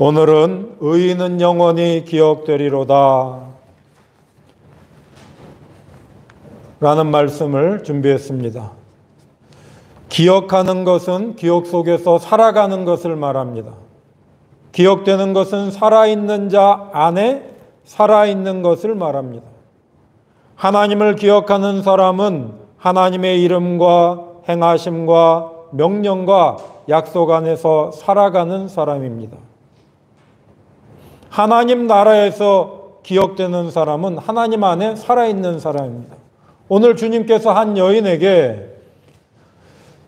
오늘은 의인은 영원히 기억되리로다 라는 말씀을 준비했습니다. 기억하는 것은 기억 속에서 살아가는 것을 말합니다. 기억되는 것은 살아있는 자 안에 살아있는 것을 말합니다. 하나님을 기억하는 사람은 하나님의 이름과 행하심과 명령과 약속 안에서 살아가는 사람입니다. 하나님 나라에서 기억되는 사람은 하나님 안에 살아있는 사람입니다. 오늘 주님께서 한 여인에게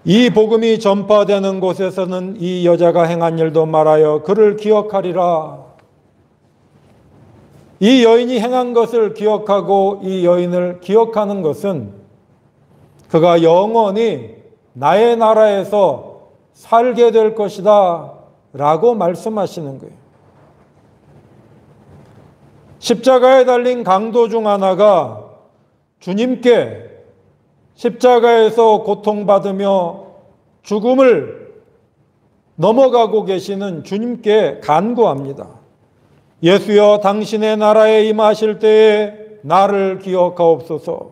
이 복음이 전파되는 곳에서는 이 여자가 행한 일도 말하여 그를 기억하리라. 이 여인이 행한 것을 기억하고 이 여인을 기억하는 것은 그가 영원히 나의 나라에서 살게 될 것이다 라고 말씀하시는 거예요. 십자가에 달린 강도 중 하나가 주님께 십자가에서 고통받으며 죽음을 넘어가고 계시는 주님께 간구합니다. 예수여, 당신의 나라에 임하실 때에 나를 기억하옵소서.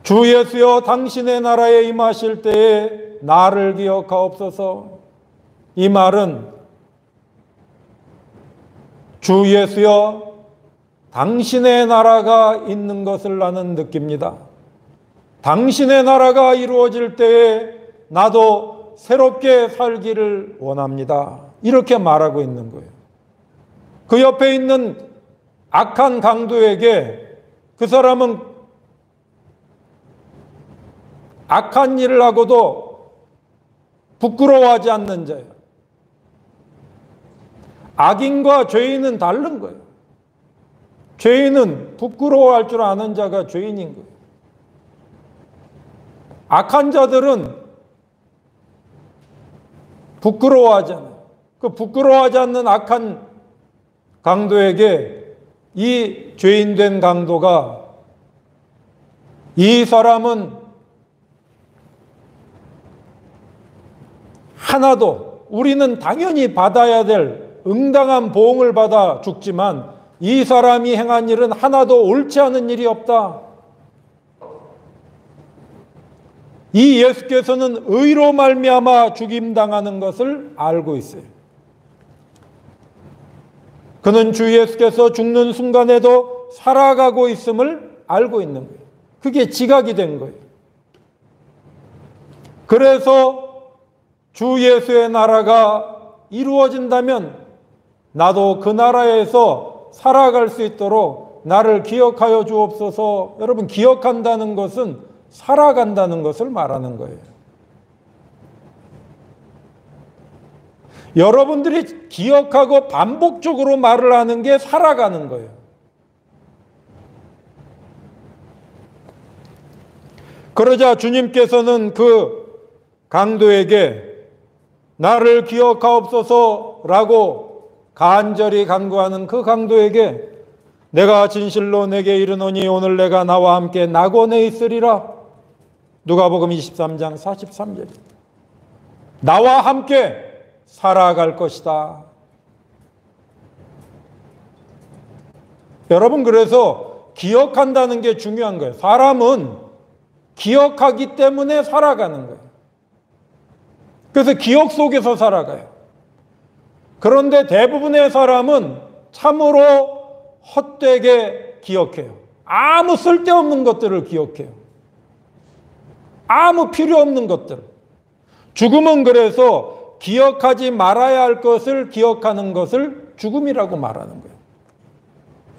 주 예수여, 당신의 나라에 임하실 때에 나를 기억하옵소서. 이 말은 주 예수여, 당신의 나라가 있는 것을 나는 느낍니다. 당신의 나라가 이루어질 때에 나도 새롭게 살기를 원합니다. 이렇게 말하고 있는 거예요. 그 옆에 있는 악한 강도에게 그 사람은 악한 일을 하고도 부끄러워하지 않는 자예요. 악인과 죄인은 다른 거예요. 죄인은 부끄러워할 줄 아는 자가 죄인인 거예요. 악한 자들은 부끄러워하지 않아요. 그 부끄러워하지 않는 악한 강도에게 이 죄인된 강도가 이 사람은 하나도 우리는 당연히 받아야 될 응당한 보응을 받아 죽지만 이 사람이 행한 일은 하나도 옳지 않은 일이 없다. 이 예수께서는 의로 말미암아 죽임당하는 것을 알고 있어요. 그는 주 예수께서 죽는 순간에도 살아가고 있음을 알고 있는 거예요. 그게 지각이 된 거예요. 그래서 주 예수의 나라가 이루어진다면 나도 그 나라에서 살아갈 수 있도록 나를 기억하여 주옵소서. 여러분, 기억한다는 것은 살아간다는 것을 말하는 거예요. 여러분들이 기억하고 반복적으로 말을 하는 게 살아가는 거예요. 그러자 주님께서는 그 강도에게 나를 기억하옵소서라고 간절히 간구하는 그 강도에게 내가 진실로 내게 이르노니 오늘 내가 나와 함께 낙원에 있으리라. 누가복음 23장 43절. 나와 함께 살아갈 것이다. 여러분, 그래서 기억한다는 게 중요한 거예요. 사람은 기억하기 때문에 살아가는 거예요. 그래서 기억 속에서 살아가요. 그런데 대부분의 사람은 참으로 헛되게 기억해요. 아무 쓸데없는 것들을 기억해요. 아무 필요 없는 것들. 죽음은 그래서 기억하지 말아야 할 것을 기억하는 것을 죽음이라고 말하는 거예요.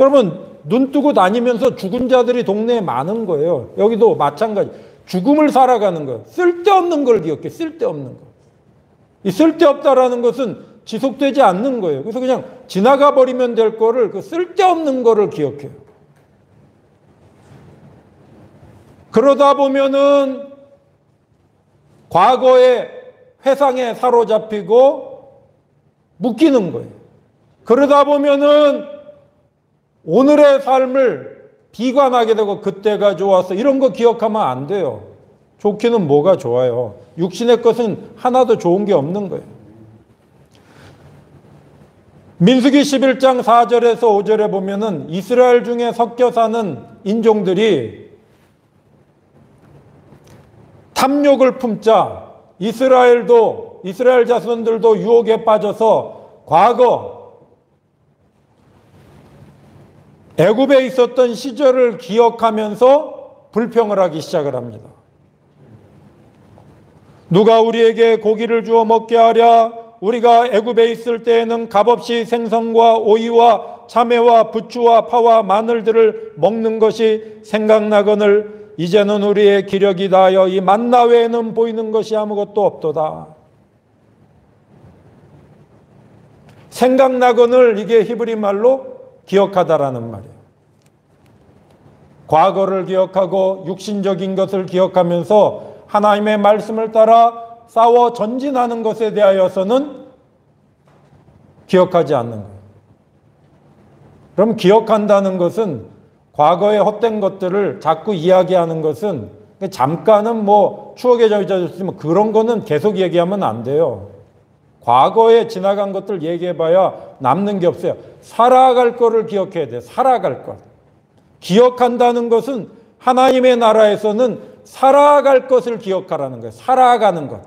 여러분, 눈 뜨고 다니면서 죽은 자들이 동네에 많은 거예요. 여기도 마찬가지. 죽음을 살아가는 거예요. 쓸데없는 걸 기억해. 쓸데없는 거. 이 쓸데없다라는 것은 지속되지 않는 거예요. 그래서 그냥 지나가 버리면 될 거를 그 쓸데없는 거를 기억해요. 그러다 보면은 과거의 회상에 사로잡히고 묶이는 거예요. 그러다 보면은 오늘의 삶을 비관하게 되고 그때가 좋았어. 이런 거 기억하면 안 돼요. 좋기는 뭐가 좋아요. 육신의 것은 하나도 좋은 게 없는 거예요. 민수기 11장 4절에서 5절에 보면은 이스라엘 중에 섞여 사는 인종들이 탐욕을 품자 이스라엘 자손들도 유혹에 빠져서 과거 애굽에 있었던 시절을 기억하면서 불평을 하기 시작을 합니다. 누가 우리에게 고기를 주어 먹게 하랴? 우리가 애굽에 있을 때에는 값없이 생선과 오이와 참외와 부추와 파와 마늘들을 먹는 것이 생각나거늘 이제는 우리의 기력이 다하여 이 만나 외에는 보이는 것이 아무것도 없도다. 생각나거늘, 이게 히브리 말로 기억하다라는 말이에요. 과거를 기억하고 육신적인 것을 기억하면서 하나님의 말씀을 따라 싸워 전진하는 것에 대하여서는 기억하지 않는 거예요. 그럼 기억한다는 것은 과거의 헛된 것들을 자꾸 이야기하는 것은 잠깐은 뭐 추억에 젖어있으면 그런 거는 계속 얘기하면 안 돼요. 과거에 지나간 것들 얘기해봐야 남는 게 없어요. 살아갈 거를 기억해야 돼요. 살아갈 것. 기억한다는 것은 하나님의 나라에서는 살아갈 것을 기억하라는 거예요. 살아가는 것.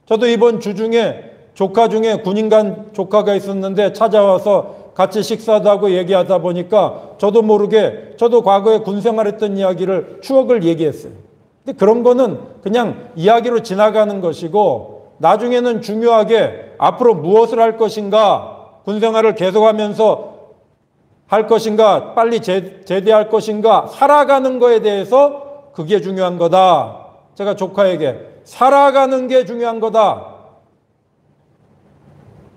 저도 이번 주 중에 조카 중에 군인간 조카가 있었는데 찾아와서 같이 식사도 하고 얘기하다 보니까 저도 모르게 저도 과거에 군 생활했던 이야기를 추억을 얘기했어요. 근데 그런 거는 그냥 이야기로 지나가는 것이고 나중에는 중요하게 앞으로 무엇을 할 것인가, 군 생활을 계속하면서 할 것인가, 빨리 제대할 것인가, 살아가는 거에 대해서 그게 중요한 거다. 제가 조카에게 살아가는 게 중요한 거다.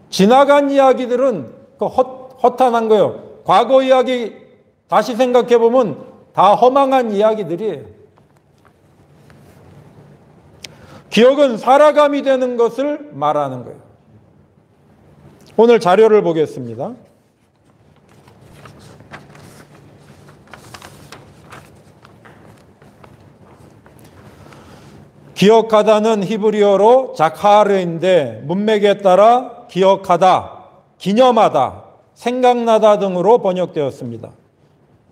지나간 이야기들은 허탄한 거예요. 과거 이야기 다시 생각해 보면 다 허망한 이야기들이에요. 기억은 살아감이 되는 것을 말하는 거예요. 오늘 자료를 보겠습니다. 기억하다는 히브리어로 자카르인데 문맥에 따라 기억하다, 기념하다, 생각나다 등으로 번역되었습니다.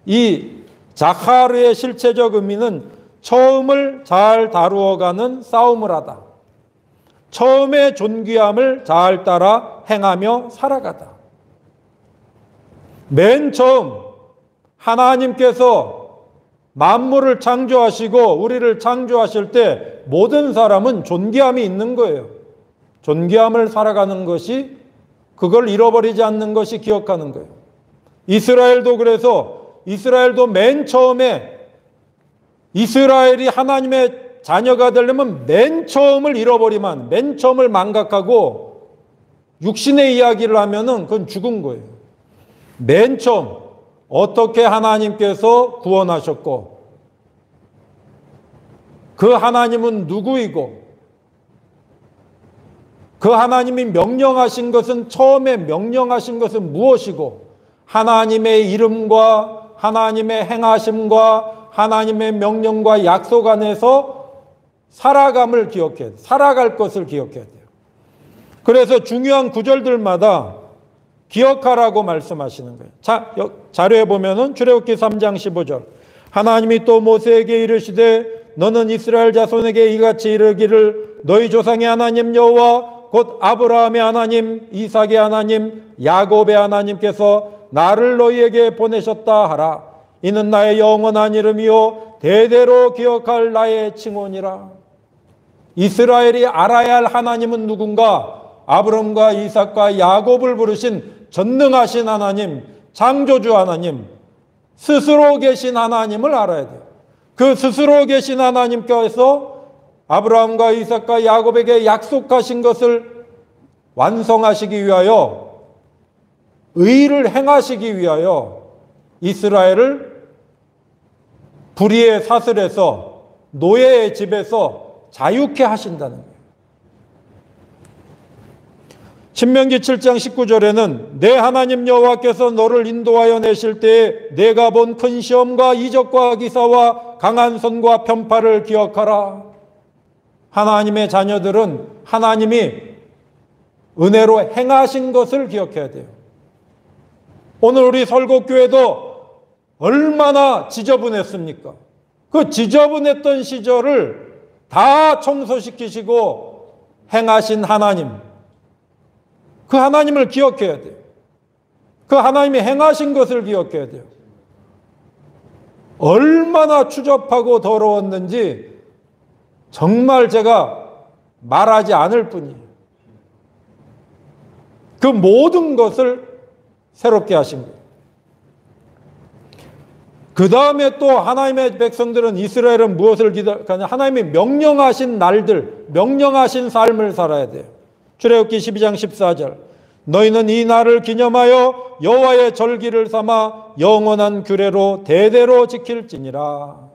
이 자카르의 실체적 의미는 처음을 잘 다루어가는 싸움을 하다, 처음의 존귀함을 잘 따라 행하며 살아가다. 맨 처음 하나님께서 만물을 창조하시고 우리를 창조하실 때 모든 사람은 존귀함이 있는 거예요. 존귀함을 살아가는 것이, 그걸 잃어버리지 않는 것이 기억하는 거예요. 이스라엘도 그래서 이스라엘도 맨 처음에 이스라엘이 하나님의 자녀가 되려면 맨 처음을 잃어버리면, 맨 처음을 망각하고 육신의 이야기를 하면은 그건 죽은 거예요. 맨 처음 어떻게 하나님께서 구원하셨고 그 하나님은 누구이고 그 하나님이 명령하신 것은, 처음에 명령하신 것은 무엇이고 하나님의 이름과 하나님의 행하심과 하나님의 명령과 약속 안에서 살아감을 기억해야 돼요. 살아갈 것을 기억해야 돼요. 그래서 중요한 구절들마다 기억하라고 말씀하시는 거예요. 자료에 보면은 출애굽기 3장 15절. 하나님이 또 모세에게 이르시되 너는 이스라엘 자손에게 이같이 이르기를 너희 조상의 하나님 여호와 곧 아브라함의 하나님, 이삭의 하나님, 야곱의 하나님께서 나를 너희에게 보내셨다 하라. 이는 나의 영원한 이름이요 대대로 기억할 나의 칭호니라. 이스라엘이 알아야 할 하나님은 누군가? 아브라함과 이삭과 야곱을 부르신 전능하신 하나님, 창조주 하나님, 스스로 계신 하나님을 알아야 돼요. 그 스스로 계신 하나님께서 아브라함과 이삭과 야곱에게 약속하신 것을 완성하시기 위하여, 의를 행하시기 위하여 이스라엘을 불의의 사슬에서, 노예의 집에서 자유케 하신다는 거예요. 신명기 7장 19절에는 내 하나님 여호와께서 너를 인도하여 내실 때에 내가 본 큰 시험과 이적과 기사와 강한 손과 편팔을 기억하라. 하나님의 자녀들은 하나님이 은혜로 행하신 것을 기억해야 돼요. 오늘 우리 설국교회도 얼마나 지저분했습니까? 그 지저분했던 시절을 다 청소시키시고 행하신 하나님, 그 하나님을 기억해야 돼요. 그 하나님이 행하신 것을 기억해야 돼요. 얼마나 추접하고 더러웠는지 정말 제가 말하지 않을 뿐이에요. 그 모든 것을 새롭게 하신 거예요. 그 다음에 또 하나님의 백성들은, 이스라엘은 무엇을 기다리냐? 하나님이 명령하신 날들, 명령하신 삶을 살아야 돼요. 출애굽기 12장 14절. 너희는 이 날을 기념하여 여호와의 절기를 삼아 영원한 규례로 대대로 지킬지니라.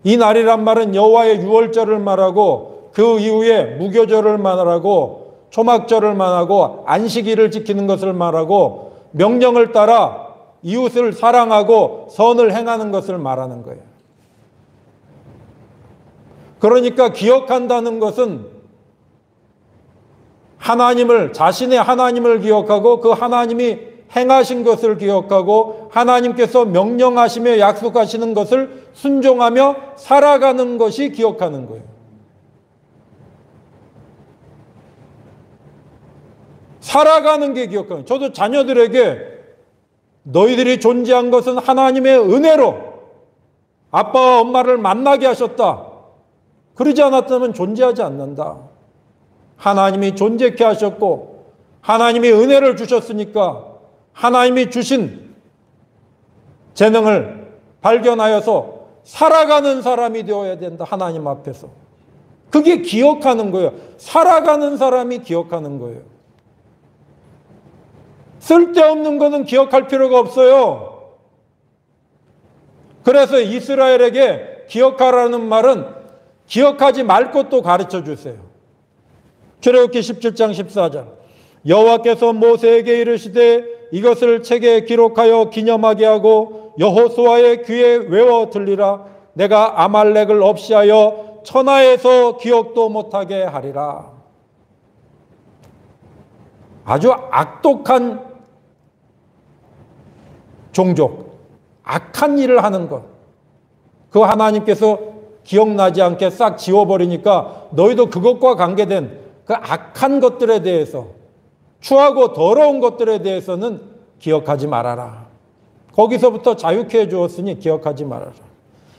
이 날이란 말은 여호와의 유월절을 말하고 그 이후에 무교절을 말하고 초막절을 말하고 안식일을 지키는 것을 말하고 명령을 따라 이웃을 사랑하고 선을 행하는 것을 말하는 거예요. 그러니까 기억한다는 것은 하나님을, 자신의 하나님을 기억하고 그 하나님이 행하신 것을 기억하고 하나님께서 명령하시며 약속하시는 것을 순종하며 살아가는 것이 기억하는 거예요. 살아가는 게 기억하는 거예요. 저도 자녀들에게 너희들이 존재한 것은 하나님의 은혜로 아빠와 엄마를 만나게 하셨다. 그러지 않았다면 존재하지 않는다. 하나님이 존재케 하셨고 하나님이 은혜를 주셨으니까 하나님이 주신 재능을 발견하여서 살아가는 사람이 되어야 된다. 하나님 앞에서. 그게 기억하는 거예요. 살아가는 사람이 기억하는 거예요. 쓸데없는 거는 기억할 필요가 없어요. 그래서 이스라엘에게 기억하라는 말은 기억하지 말 것도 가르쳐 주세요. 출애굽기 17장 14절. 여호와께서 모세에게 이르시되 이것을 책에 기록하여 기념하게 하고 여호수아의 귀에 외워 들리라. 내가 아말렉을 없이하여 천하에서 기억도 못하게 하리라. 아주 악독한 종족, 악한 일을 하는 것, 그 하나님께서 기억나지 않게 싹 지워버리니까 너희도 그것과 관계된 그 악한 것들에 대해서, 추하고 더러운 것들에 대해서는 기억하지 말아라. 거기서부터 자유케 해주었으니 기억하지 말아라.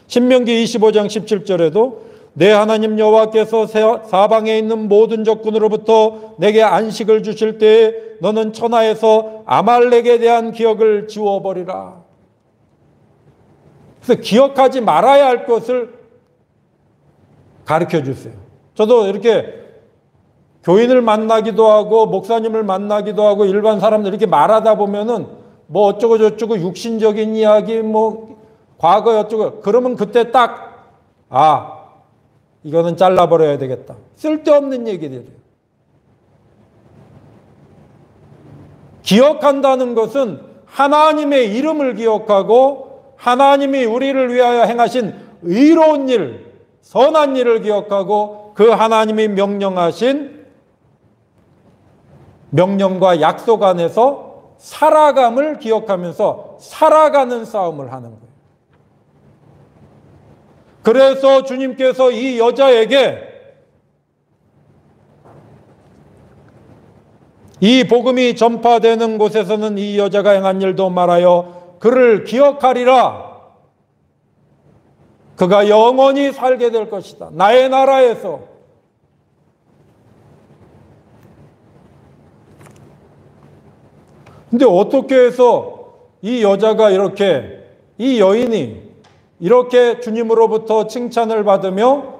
신명기 25장 17절에도 내 하나님 여호와께서 사방에 있는 모든 적군으로부터 내게 안식을 주실 때에 너는 천하에서 아말렉에 대한 기억을 지워버리라. 그래서 기억하지 말아야 할 것을 가르쳐 주세요. 저도 이렇게 교인을 만나기도 하고 목사님을 만나기도 하고 일반 사람들 이렇게 말하다 보면은 뭐 어쩌고 저쩌고 육신적인 이야기 뭐 과거 어쩌고 그러면 그때 딱 이거는 잘라버려야 되겠다. 쓸데없는 얘기들이에요. 기억한다는 것은 하나님의 이름을 기억하고 하나님이 우리를 위하여 행하신 의로운 일, 선한 일을 기억하고 그 하나님이 명령하신 명령과 약속 안에서 살아감을 기억하면서 살아가는 싸움을 하는 거예요. 그래서 주님께서 이 여자에게 이 복음이 전파되는 곳에서는 이 여자가 행한 일도 말하여 그를 기억하리라. 그가 영원히 살게 될 것이다. 나의 나라에서. 근데 어떻게 해서 이 여자가 이렇게, 이 여인이 이렇게 주님으로부터 칭찬을 받으며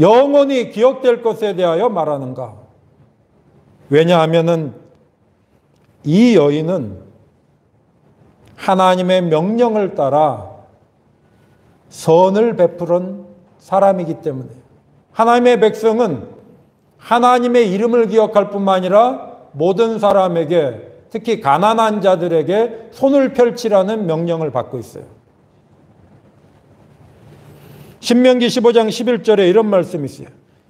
영원히 기억될 것에 대하여 말하는가? 왜냐하면은 이 여인은 하나님의 명령을 따라 선을 베푸는 사람이기 때문에 하나님의 백성은 하나님의 이름을 기억할 뿐만 아니라 모든 사람에게 특히 가난한 자들에게 손을 펼치라는 명령을 받고 있어요. 신명기 15장 11절에 이런 말씀이 있어요.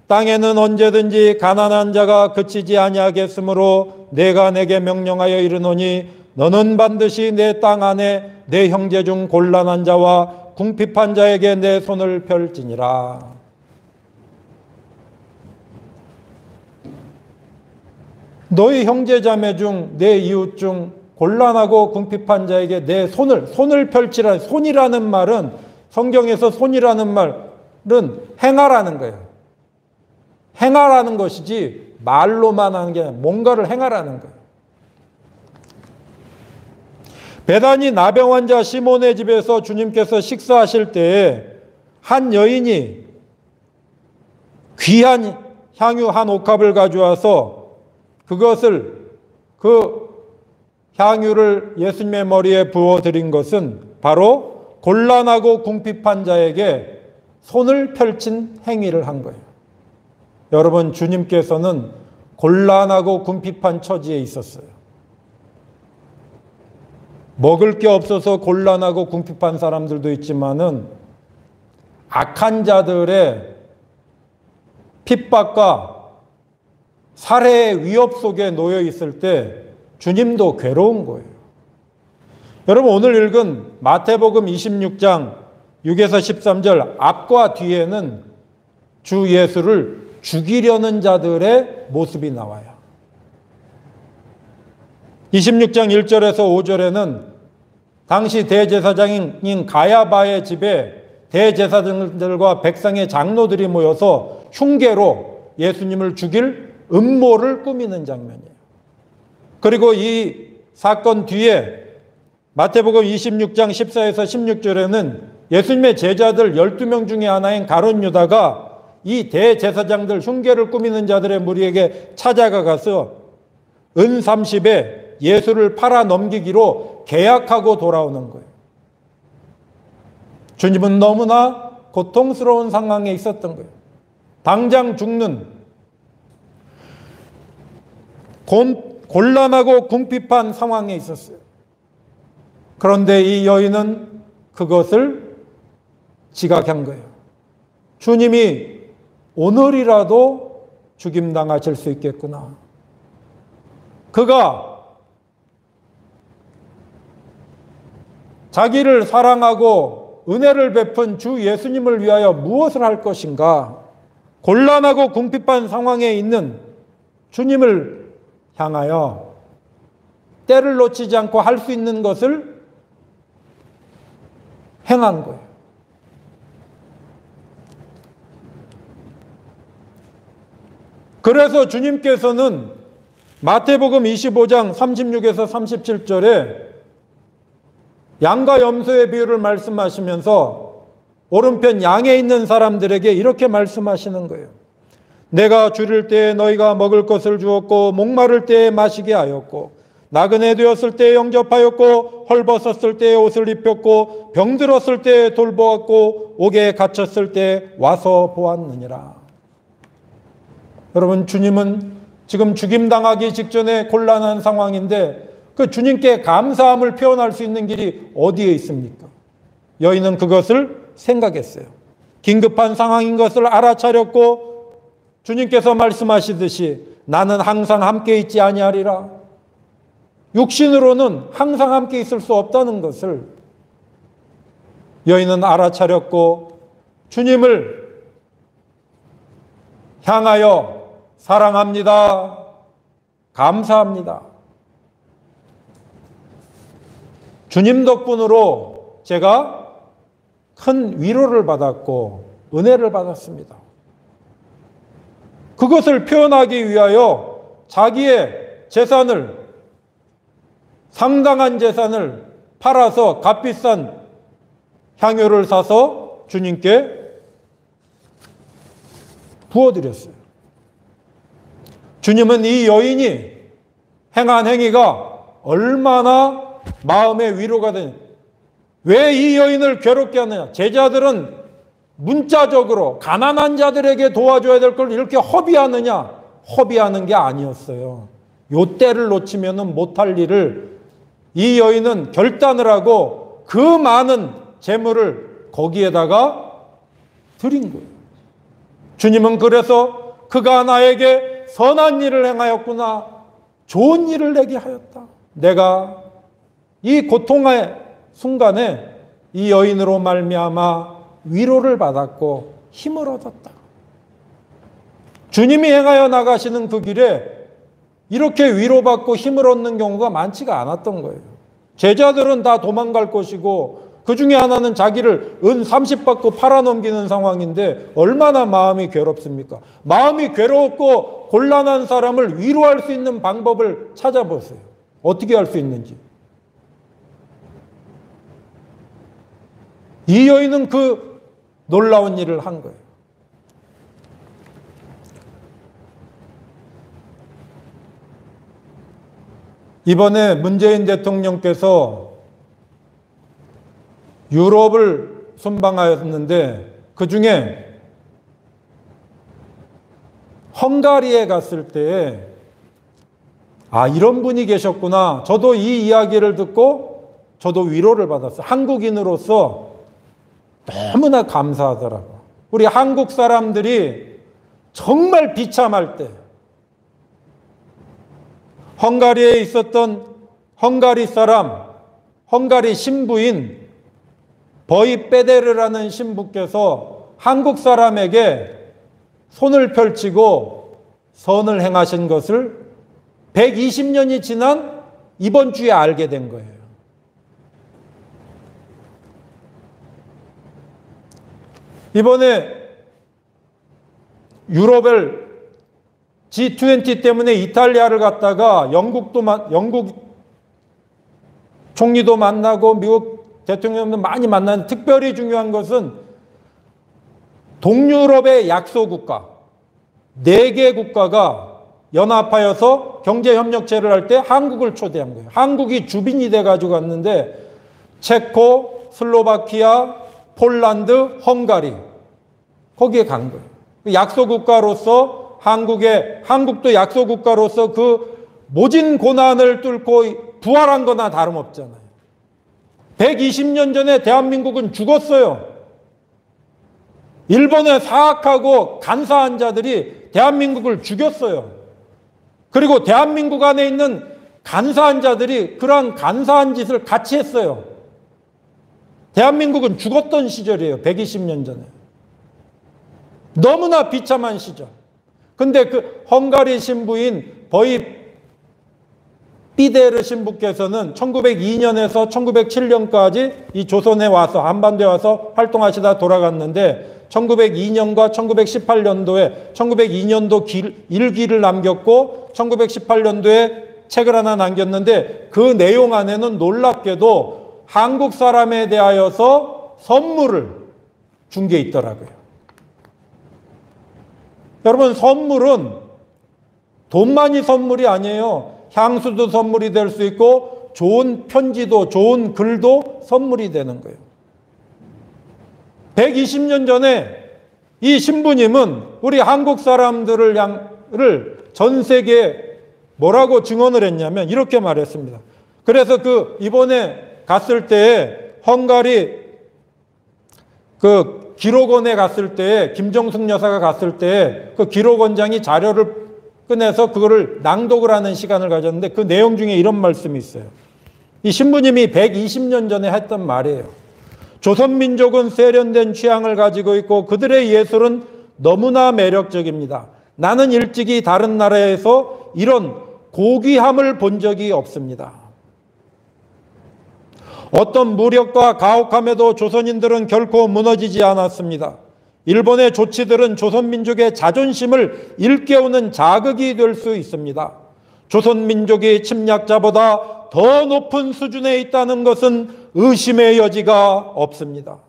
땅에는 언제든지 가난한 자가 그치지 아니하겠으므로 내가 내게 명령하여 이르노니 너는 반드시 내 땅 안에 내 형제 중 곤란한 자와 궁핍한 자에게 내 손을 펼지니라. 너희 형제 자매 중 내 이웃 중 곤란하고 궁핍한 자에게 내 손을 펼치라. 손이라는 말은, 성경에서 손이라는 말은 행하라는 거예요. 행하라는 것이지 말로만 하는 게 아니라 뭔가를 행하라는 거예요. 베다니 나병 환자 시몬의 집에서 주님께서 식사하실 때에 한 여인이 귀한 향유 한 옥합을 가져와서 그 향유를 예수님의 머리에 부어드린 것은 바로 곤란하고 궁핍한 자에게 손을 펼친 행위를 한 거예요. 여러분, 주님께서는 곤란하고 궁핍한 처지에 있었어요. 먹을 게 없어서 곤란하고 궁핍한 사람들도 있지만은 악한 자들의 핍박과 살해의 위협 속에 놓여 있을 때 주님도 괴로운 거예요. 여러분, 오늘 읽은 마태복음 26장 6에서 13절 앞과 뒤에는 주 예수를 죽이려는 자들의 모습이 나와요. 26장 1절에서 5절에는 당시 대제사장인 가야바의 집에 대제사장들과 백성의 장로들이 모여서 흉계로 예수님을 죽일 음모를 꾸미는 장면이에요. 그리고 이 사건 뒤에 마태복음 26장 14에서 16절에는 예수님의 제자들 12명 중에 하나인 가룟 유다가 이 대제사장들 흉계를 꾸미는 자들의 무리에게 찾아가서 은 30에 예수를 팔아 넘기기로 계약하고 돌아오는 거예요. 주님은 너무나 고통스러운 상황에 있었던 거예요. 당장 죽는 곤란하고 궁핍한 상황에 있었어요. 그런데 이 여인은 그것을 지각한 거예요. 주님이 오늘이라도 죽임당하실 수 있겠구나. 그가 자기를 사랑하고 은혜를 베푼 주 예수님을 위하여 무엇을 할 것인가? 곤란하고 궁핍한 상황에 있는 주님을 향하여 때를 놓치지 않고 할 수 있는 것을 행한 거예요. 그래서 주님께서는 마태복음 25장 36에서 37절에 양과 염소의 비유를 말씀하시면서 오른편 양에 있는 사람들에게 이렇게 말씀하시는 거예요. 내가 줄일 때에 너희가 먹을 것을 주었고 목마를 때에 마시게 하였고 나그네 되었을 때에 영접하였고 헐벗었을 때에 옷을 입혔고 병들었을 때에 돌보았고 옥에 갇혔을 때에 와서 보았느니라. 여러분, 주님은 지금 죽임당하기 직전에 곤란한 상황인데 그 주님께 감사함을 표현할 수 있는 길이 어디에 있습니까? 여인은 그것을 생각했어요. 긴급한 상황인 것을 알아차렸고 주님께서 말씀하시듯이 나는 항상 함께 있지 아니하리라. 육신으로는 항상 함께 있을 수 없다는 것을 여인은 알아차렸고 주님을 향하여 사랑합니다. 감사합니다. 주님 덕분으로 제가 큰 위로를 받았고 은혜를 받았습니다. 그것을 표현하기 위하여 자기의 재산을, 상당한 재산을 팔아서 값비싼 향유를 사서 주님께 부어드렸어요. 주님은 이 여인이 행한 행위가 얼마나 마음의 위로가 되냐. 왜 이 여인을 괴롭게 하느냐. 제자들은 문자적으로 가난한 자들에게 도와줘야 될 걸 이렇게 허비하느냐. 허비하는 게 아니었어요. 요 때를 놓치면 못할 일을 이 여인은 결단을 하고 그 많은 재물을 거기에다가 드린 거예요. 주님은 그래서 그가 나에게 선한 일을 행하였구나. 좋은 일을 내게 하였다. 내가 이 고통의 순간에 이 여인으로 말미암아 위로를 받았고 힘을 얻었다. 주님이 행하여 나가시는 그 길에 이렇게 위로받고 힘을 얻는 경우가 많지가 않았던 거예요. 제자들은 다 도망갈 것이고 그 중에 하나는 자기를 은 30 받고 팔아넘기는 상황인데 얼마나 마음이 괴롭습니까? 마음이 괴롭고 곤란한 사람을 위로할 수 있는 방법을 찾아보세요. 어떻게 할 수 있는지. 이 여인은 그 놀라운 일을 한 거예요. 이번에 문재인 대통령께서 유럽을 순방하였는데 그 중에 헝가리에 갔을 때에 이런 분이 계셨구나. 저도 이 이야기를 듣고 저도 위로를 받았어요. 한국인으로서 너무나 감사하더라고요. 우리 한국 사람들이 정말 비참할 때 헝가리에 있었던 헝가리 사람, 헝가리 신부인 버이 빼데르라는 신부께서 한국 사람에게 손을 펼치고 선을 행하신 것을 120년이 지난 이번 주에 알게 된 거예요. 이번에 유럽을 G20 때문에 이탈리아를 갔다가 영국 총리도 만나고 미국 대통령도 많이 만나는 특별히 중요한 것은 동유럽의 약소국가 4개 국가가 연합하여서 경제협력체를 할 때 한국을 초대한 거예요. 한국이 주빈이 돼가지고 갔는데 체코, 슬로바키아, 폴란드, 헝가리 거기에 간 거예요. 약소국가로서 한국도 약소국가로서 그 모진 고난을 뚫고 부활한 거나 다름없잖아요. 120년 전에 대한민국은 죽었어요. 일본의 사악하고 간사한 자들이 대한민국을 죽였어요. 그리고 대한민국 안에 있는 간사한 자들이 그러한 간사한 짓을 같이 했어요. 대한민국은 죽었던 시절이에요. 120년 전에. 너무나 비참한 시절. 근데 그 헝가리 신부인 버이 삐데르 신부께서는 1902년에서 1907년까지 이 조선에 와서 한반도에 와서 활동하시다 돌아갔는데 1902년과 1918년도에 1902년도 일기를 남겼고 1918년도에 책을 하나 남겼는데 그 내용 안에는 놀랍게도 한국 사람에 대하여서 선물을 준 게 있더라고요. 여러분, 선물은 돈만이 선물이 아니에요. 향수도 선물이 될 수 있고 좋은 편지도 좋은 글도 선물이 되는 거예요. 120년 전에 이 신부님은 우리 한국 사람들을 전 세계에 뭐라고 증언을 했냐면 이렇게 말했습니다. 그래서 이번에 갔을 때에 헝가리 기록원에 갔을 때에 김정숙 여사가 갔을 때에 그 기록원장이 자료를 꺼내서 그거를 낭독을 하는 시간을 가졌는데 그 내용 중에 이런 말씀이 있어요. 이 신부님이 120년 전에 했던 말이에요. 조선민족은 세련된 취향을 가지고 있고 그들의 예술은 너무나 매력적입니다. 나는 일찍이 다른 나라에서 이런 고귀함을 본 적이 없습니다. 어떤 무력과 가혹함에도 조선인들은 결코 무너지지 않았습니다. 일본의 조치들은 조선민족의 자존심을 일깨우는 자극이 될 수 있습니다. 조선민족이 침략자보다 더 높은 수준에 있다는 것은 의심의 여지가 없습니다.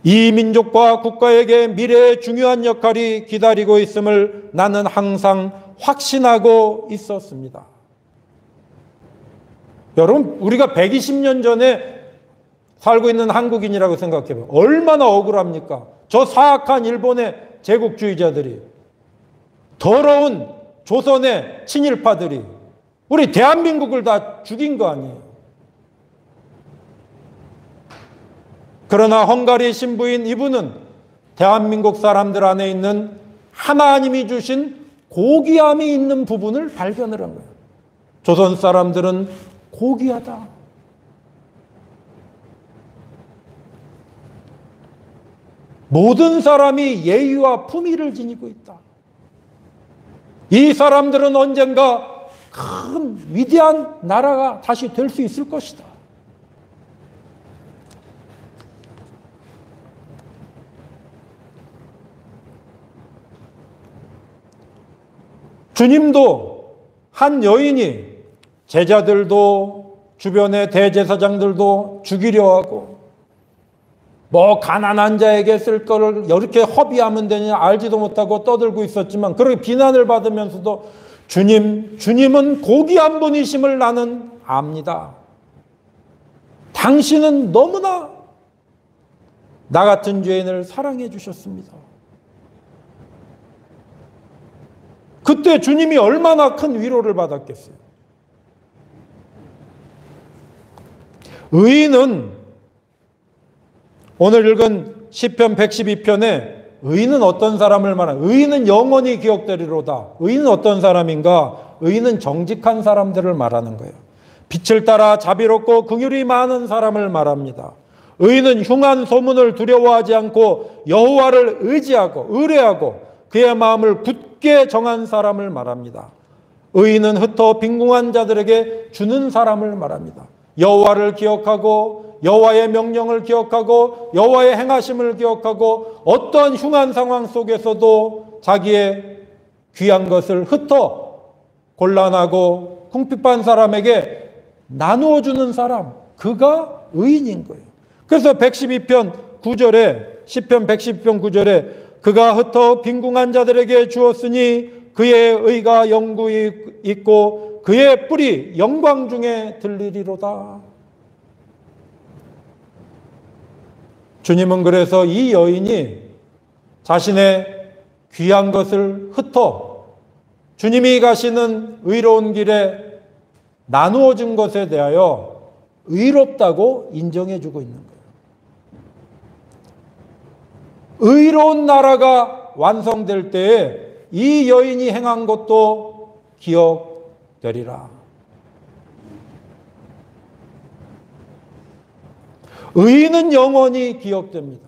이 민족과 국가에게 미래의 중요한 역할이 기다리고 있음을 나는 항상 확신하고 있었습니다. 여러분, 우리가 120년 전에 살고 있는 한국인이라고 생각해봐요. 얼마나 억울합니까? 저 사악한 일본의 제국주의자들이, 더러운 조선의 친일파들이 우리 대한민국을 다 죽인 거 아니에요. 그러나 헝가리 신부인 이분은 대한민국 사람들 안에 있는 하나님이 주신 고귀함이 있는 부분을 발견을 한 거예요. 조선 사람들은 고귀하다. 모든 사람이 예의와 품위를 지니고 있다. 이 사람들은 언젠가 큰 위대한 나라가 다시 될 수 있을 것이다. 주님도 한 여인이 제자들도 주변의 대제사장들도 죽이려 하고 뭐 가난한 자에게 쓸 거를 이렇게 허비하면 되냐 알지도 못하고 떠들고 있었지만 그렇게 비난을 받으면서도 주님은 고귀한 분이심을 나는 압니다. 당신은 너무나 나 같은 죄인을 사랑해 주셨습니다. 그때 주님이 얼마나 큰 위로를 받았겠어요. 의인은 오늘 읽은 시편 112편에 의인은 어떤 사람을 말하는 의인은 영원히 기억되리로다. 의인은 어떤 사람인가? 의인은 정직한 사람들을 말하는 거예요. 빛을 따라 자비롭고 긍휼이 많은 사람을 말합니다. 의인은 흉한 소문을 두려워하지 않고 여호와를 의지하고 의뢰하고 그의 마음을 굳게 정한 사람을 말합니다. 의인은 흩어 빈궁한 자들에게 주는 사람을 말합니다. 여호와를 기억하고 여호와의 명령을 기억하고 여호와의 행하심을 기억하고 어떠한 흉한 상황 속에서도 자기의 귀한 것을 흩어 곤란하고 궁핍한 사람에게 나누어 주는 사람, 그가 의인인 거예요. 그래서 112편 9절에 시편 112편 9절에 그가 흩어 빈궁한 자들에게 주었으니 그의 의가 영구히 있고 그의 뿔이 영광 중에 들리리로다. 주님은 그래서 이 여인이 자신의 귀한 것을 흩어 주님이 가시는 의로운 길에 나누어 준 것에 대하여 의롭다고 인정해 주고 있는 거예요. 의로운 나라가 완성될 때에 이 여인이 행한 것도 기억되리라. 의인은 영원히 기억됩니다.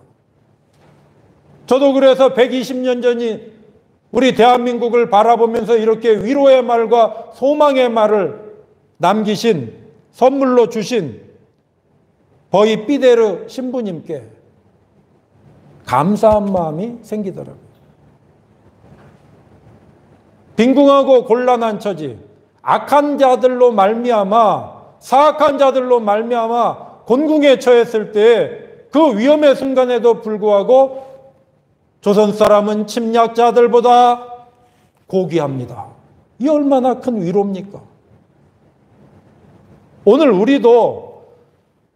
저도 그래서 120년 전이 우리 대한민국을 바라보면서 이렇게 위로의 말과 소망의 말을 남기신 선물로 주신 버이 삐데르 신부님께 감사한 마음이 생기더라고요. 빈궁하고 곤란한 처지, 악한 자들로 말미암아 사악한 자들로 말미암아 곤궁에 처했을 때 그 위험의 순간에도 불구하고 조선 사람은 침략자들보다 고귀합니다. 이 얼마나 큰 위로입니까? 오늘 우리도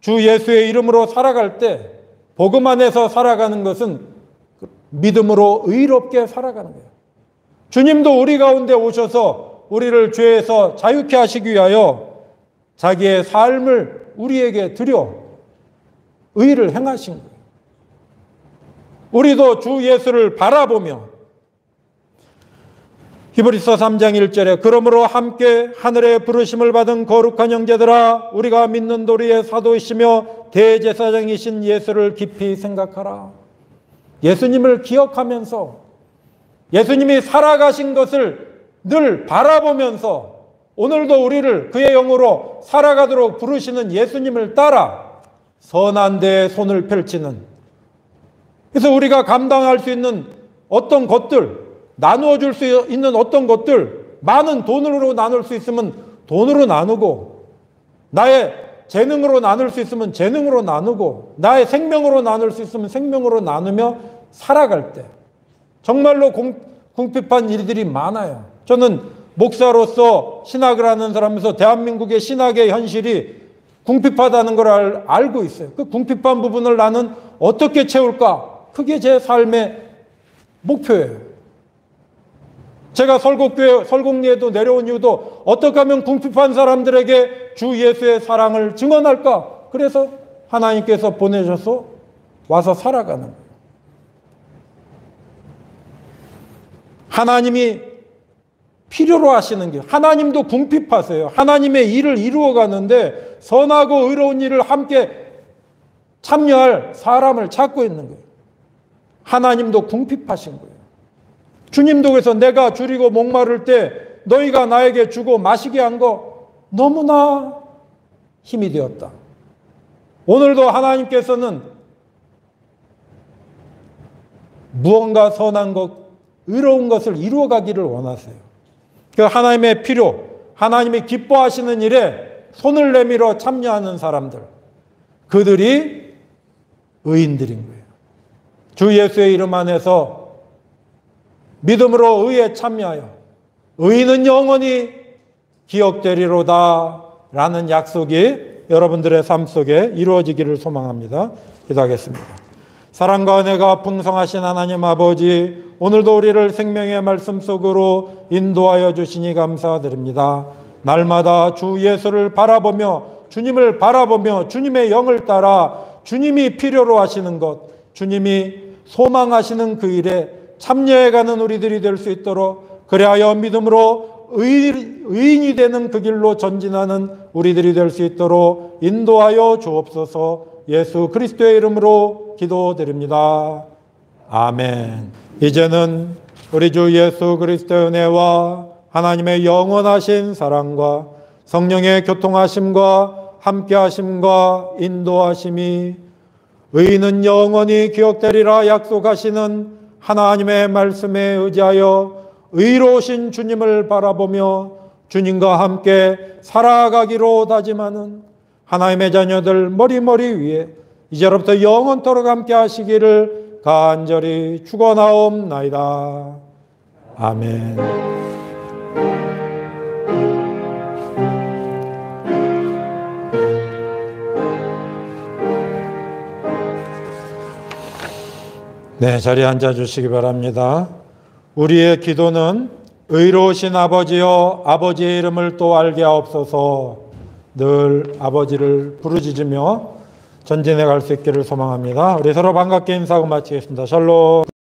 주 예수의 이름으로 살아갈 때 복음 안에서 살아가는 것은 믿음으로 의롭게 살아가는 거예요. 주님도 우리 가운데 오셔서 우리를 죄에서 자유케 하시기 위하여 자기의 삶을 우리에게 드려 의를 행하신 거예요. 우리도 주 예수를 바라보며 히브리서 3장 1절에 그러므로 함께 하늘의 부르심을 받은 거룩한 형제들아 우리가 믿는 도리의 사도이시며 대제사장이신 예수를 깊이 생각하라. 예수님을 기억하면서 예수님이 살아가신 것을 늘 바라보면서 오늘도 우리를 그의 영으로 살아가도록 부르시는 예수님을 따라 선한 데에 손을 펼치는, 그래서 우리가 감당할 수 있는 어떤 것들, 나누어 줄 수 있는 어떤 것들, 많은 돈으로 나눌 수 있으면 돈으로 나누고, 나의 재능으로 나눌 수 있으면 재능으로 나누고, 나의 생명으로 나눌 수 있으면 생명으로 나누며 살아갈 때 정말로 궁핍한 일들이 많아요. 저는 목사로서 신학을 하는 사람에서 대한민국의 신학의 현실이 궁핍하다는 걸 알고 있어요. 그 궁핍한 부분을 나는 어떻게 채울까? 그게 제 삶의 목표예요. 제가 설국리에도 내려온 이유도 어떻게 하면 궁핍한 사람들에게 주 예수의 사랑을 증언할까? 그래서 하나님께서 보내셔서 와서 살아가는 거예요. 하나님이 필요로 하시는 게, 하나님도 궁핍하세요. 하나님의 일을 이루어 가는데 선하고 의로운 일을 함께 참여할 사람을 찾고 있는 거예요. 하나님도 궁핍하신 거예요. 주님도 그래서 내가 줄이고 목마를 때 너희가 나에게 주고 마시게 한 거 너무나 힘이 되었다. 오늘도 하나님께서는 무언가 선한 것, 의로운 것을 이루어 가기를 원하세요. 그 하나님의 필요, 하나님이 기뻐하시는 일에 손을 내밀어 참여하는 사람들, 그들이 의인들인 거예요. 주 예수의 이름 안에서 믿음으로 의에 참여하여 의인은 영원히 기억되리로다 라는 약속이 여러분들의 삶 속에 이루어지기를 소망합니다. 기도하겠습니다. 사랑과 은혜가 풍성하신 하나님 아버지, 오늘도 우리를 생명의 말씀 속으로 인도하여 주시니 감사드립니다. 날마다 주 예수를 바라보며 주님을 바라보며 주님의 영을 따라 주님이 필요로 하시는 것, 주님이 소망하시는 그 일에 참여해가는 우리들이 될 수 있도록, 그리하여 믿음으로 의인이 되는 그 길로 전진하는 우리들이 될 수 있도록 인도하여 주옵소서. 예수 그리스도의 이름으로 기도드립니다. 아멘. 이제는 우리 주 예수 그리스도의 은혜와 하나님의 영원하신 사랑과 성령의 교통하심과 함께하심과 인도하심이 의인은 영원히 기억되리라 약속하시는 하나님의 말씀에 의지하여 의로우신 주님을 바라보며 주님과 함께 살아가기로 다짐하는 하나님의 자녀들 머리머리 위에 이제로부터 영원토록 함께 하시기를 간절히 축원하옵나이다. 아멘. 네, 자리에 앉아주시기 바랍니다. 우리의 기도는 의로우신 아버지여 아버지의 이름을 또 알게 하옵소서. 늘 아버지를 부르짖으며 전진해 갈 수 있기를 소망합니다. 우리 서로 반갑게 인사하고 마치겠습니다. 샬롬.